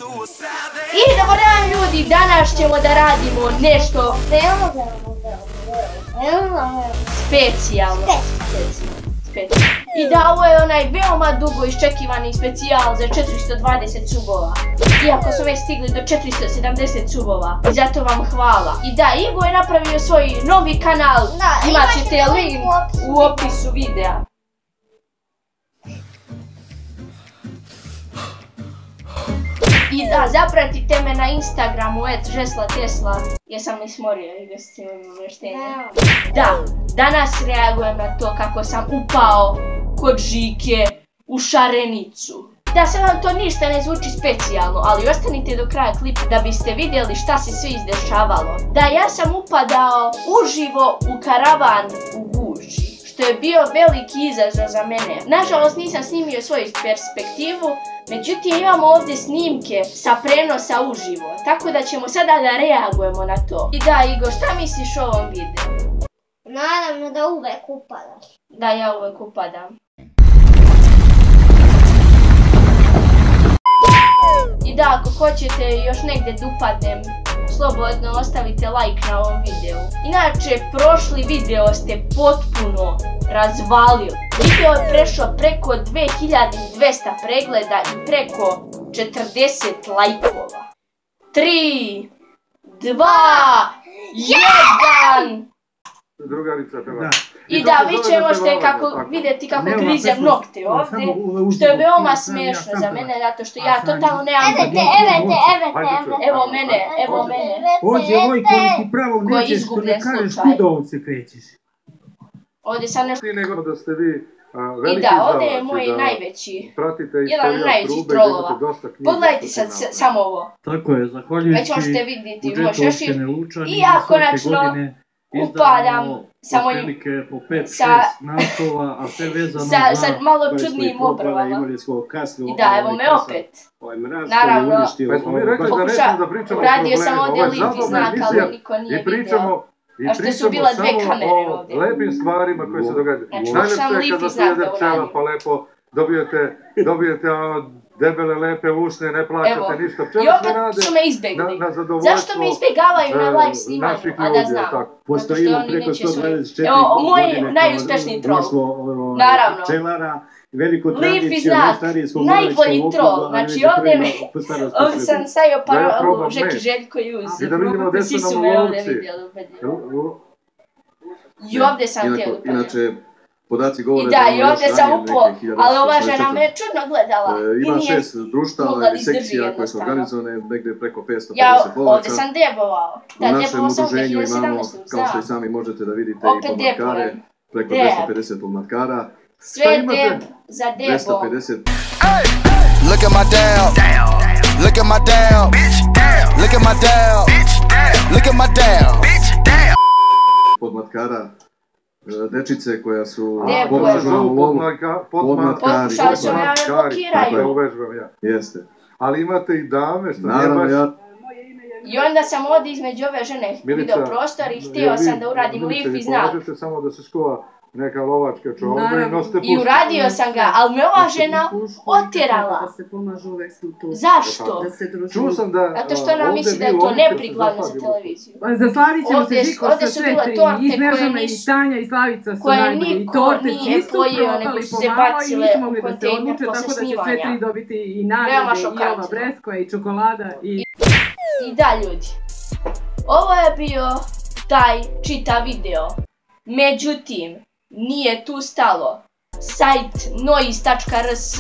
I dobar dan ljudi, danas ćemo da radimo nešto specijalno. I da, ovo je onaj veoma dugo iščekivani specijal za 420 subova. Iako smo već stigli do 470 subova. I zato vam hvala. I da, Igo je napravio svoj novi kanal. Imat ćete link u opisu videa. I da, zapratite me na Instagramu @žeslatesla. Jesam li smorio i bez uvještenja? Da, danas reagujem na to kako sam upao kod Žike u Šarenicu. Da, sad vam to ništa ne zvuči specijalno, ali ostanite do kraja klipa da biste vidjeli šta se sve izdešavalo. Da, ja sam upadao uživo u karavan u gužvi, što je bio veliki izazov za mene. Nažalost nisam snimio svoju perspektivu, međutim imamo ovdje snimke sa prenosa uživo, tako da ćemo sada da reagujemo na to. I da, Igo, šta misliš o ovom videu? Naravno da uvek upadaš. Da, ja uvek upadam. I da, ako hoćete još negdje da upadnem, slobodno ostavite like na ovom videu. Inače, prošli video ste potpuno razvalili. Video je prešao preko 2200 pregleda i preko 40 lajkova. 3, 2, 1! Drugarica treba. I da, vi ćete vidjeti kako grizem nokte ovdje, što je veoma smiješno za mene, zato što ja totalno nemam... Evo mene. Ođe, Vojko, ti pravo nećeš, što ne kažeš kuda ovdje krećeš. Ovdje sam nešto... Nego da ste vi I da, ovdje je moj najveći, jedan od najvećih trolova. Pogledajte sad samo ovo. Tako je, zahvaljujući već možete vidjeti moj šešir. I ja konačno upadam sa mojim, sa malo čudnijim obrvama. I da, evo me opet. Naravno, uradio sam ovdje lip iz znaka, ali niko nije video. A što su bila dve kamere ovdje. Lepim stvarima koje se događaju. Znači, sam lip iz znaka uradio. Pa lepo dobijete debele, lepe usne, ne plaćate ništa. I opet su me izbjegli. Zašto me izbjegavaju na live snimanju, a da znam? Postoji preko 124 evo, moj najuspješniji troll. Naravno. Lip iz znak, najbolji troll. Znači ovdje sam stavio parolu Žeki Željko Juz. Svi su me ovdje vidjeli. I ovdje sam te upadio. Podaci govore da i ovdje sam upao, ali ova žena me je čudno gledala. Ima 6 društava ili sekcija koje su organizovane, negdje preko 550 boraca. Ja ovdje sam debovao. U našem udruženju imamo, kao što i sami možete da vidite, i podmatkare, preko 250 podmatkara. Sve deb za debo. 250. Look at my down, look at my down, look at my down, look at my down. Podmatkara, dečice koja su podmatkari. Pokušali su me blokiraju. Jeste. Ali imate i dame, što nije baš... I onda sam ovdje između ove žene video prostor i htio sam da uradim lip iz znak. Možete samo da se skova neka lovačka čorba i nosite pušku. I uradio sam ga, ali me ova žena otjerala. Zašto? Čuo sam da... Zato što ona misli da je to neprikladno za televiziju. Zaslavit ćemo se Žiko sa 4 i Snežana i Tanja i Slavica su najbolji. I torte čistu propali pomalo i nisu mogli da se odluče, tako da će sve 3 dobiti i nagrade i ova breskva i čokolada i... I da ljudi, ovo je bio taj čitav video. Međutim, nije tu stalo. Sajt noiz.rs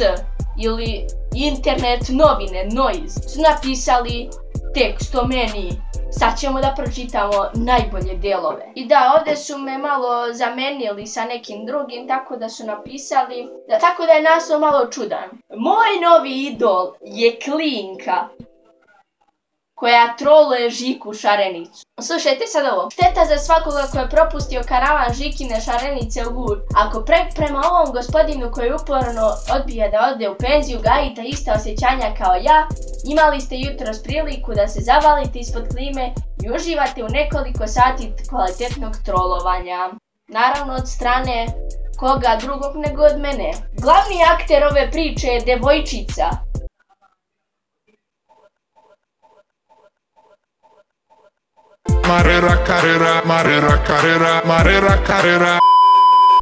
ili internet novine Noiz su napisali tekst o meni. Sad ćemo da pročitamo najbolje delove. I da, ovdje su me malo zamenili sa nekim drugim, tako da su napisali, tako da je naslov malo čudan. Moj novi idol je Klinka, koja troluje Žiku Šarenicu. Slušajte sad ovo. Šteta za svakoga ko je propustio karavan Žikine Šarenice u Gur. Ako prema ovom gospodinu koji uporno odbija da ode u penziju gajite ista osjećanja kao ja, imali ste jutros priliku da se zavalite ispod klime i uživate u nekoliko sati kvalitetnog trolovanja. Naravno od strane koga drugog nego od mene. Glavni akter ove priče je devojčica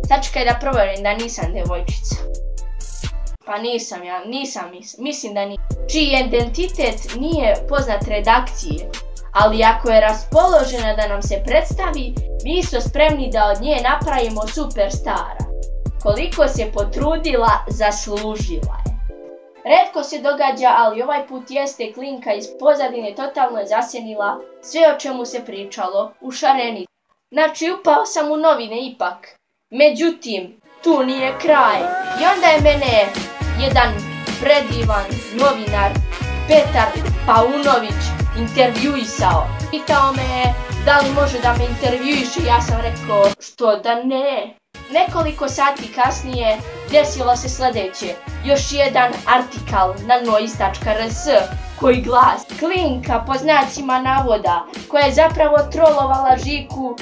Sačekaj da provjerim da nisam devojčica. Pa nisam ja, mislim da nisam. Čiji identitet nije poznat redakcije, ali ako je raspoložena da nam se predstavi, mi smo spremni da od nje napravimo superstara. Koliko se potrudila, zaslužila je. Retko se događa, ali ovaj put jeste, klinka iz pozadine totalno je zasjenila sve o čemu se pričalo u šarenici. Znači, upao sam u novine ipak. Međutim, tu nije kraj. I onda je mene jedan predivan novinar, Petar Paunović, intervjuisao. Pitao me da li može da me intervjuiše, ja sam rekao što da ne. Nekoliko sati kasnije desilo se sljedeće. Još jedan artikal na noise.rs koji glasi: klinka po znacima navoda koja je zapravo trolovala Žiku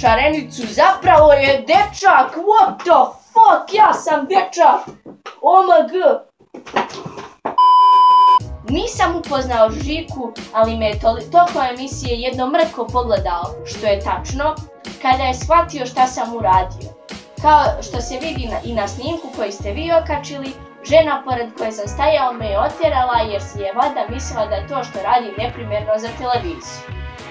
Šarenicu zapravo je dečak. What the fuck, ja sam dečak. OMG. Nisam upoznao Žiku, ali me je toliko emisije jedno mrko pogledao, što je tačno, kada je shvatio šta sam uradio. Kao što se vidi i na snimku koji ste vi okačili, žena pored koje sam stajao me je otjerala jer si je valjda mislila da je to što radim neprimjerno za televiziju.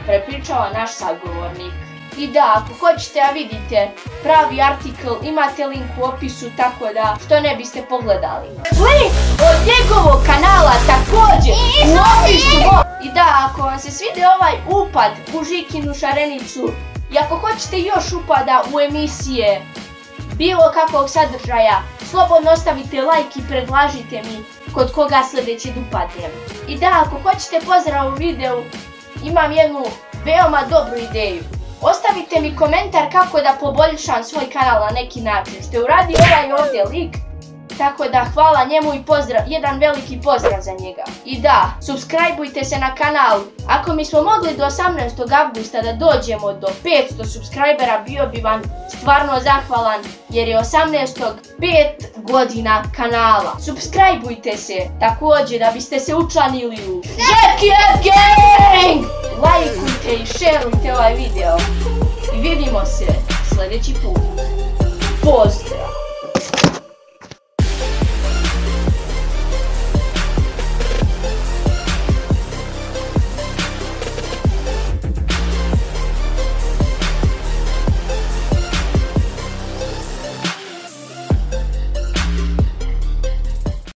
Prepričava naš sagovornik. I da, ako hoćete da vidite pravi artikl, imate link u opisu, tako da što ne biste pogledali. Link od njegovog kanala također u opisu. I da, ako vam se svide ovaj upad u Žikinu Šarenicu i ako hoćete još upada u emisije bilo kakvog sadržaja, slobodno ostavite like i predlažite mi kod koga sljedeći da upadnem. I da, ako hoćete pozdrav u videu, imam jednu veoma dobru ideju. Ostavite mi komentar kako da poboljšam svoj kanal na neki način, što je uradio ovaj ovdje lik, tako da hvala njemu i jedan veliki pozdrav za njega. I da, subscribeujte se na kanal. Ako mi smo mogli do 18. avgusta da dođemo do 500 subscribera, bio bi vam stvarno zahvalan, jer je 18. 5 godina kanala. Subscribeujte se također da biste se učlanili u Jackie F Gang! Lajkujte i šerujte ovaj video. I vidimo se sljedeći put. Pozdrav!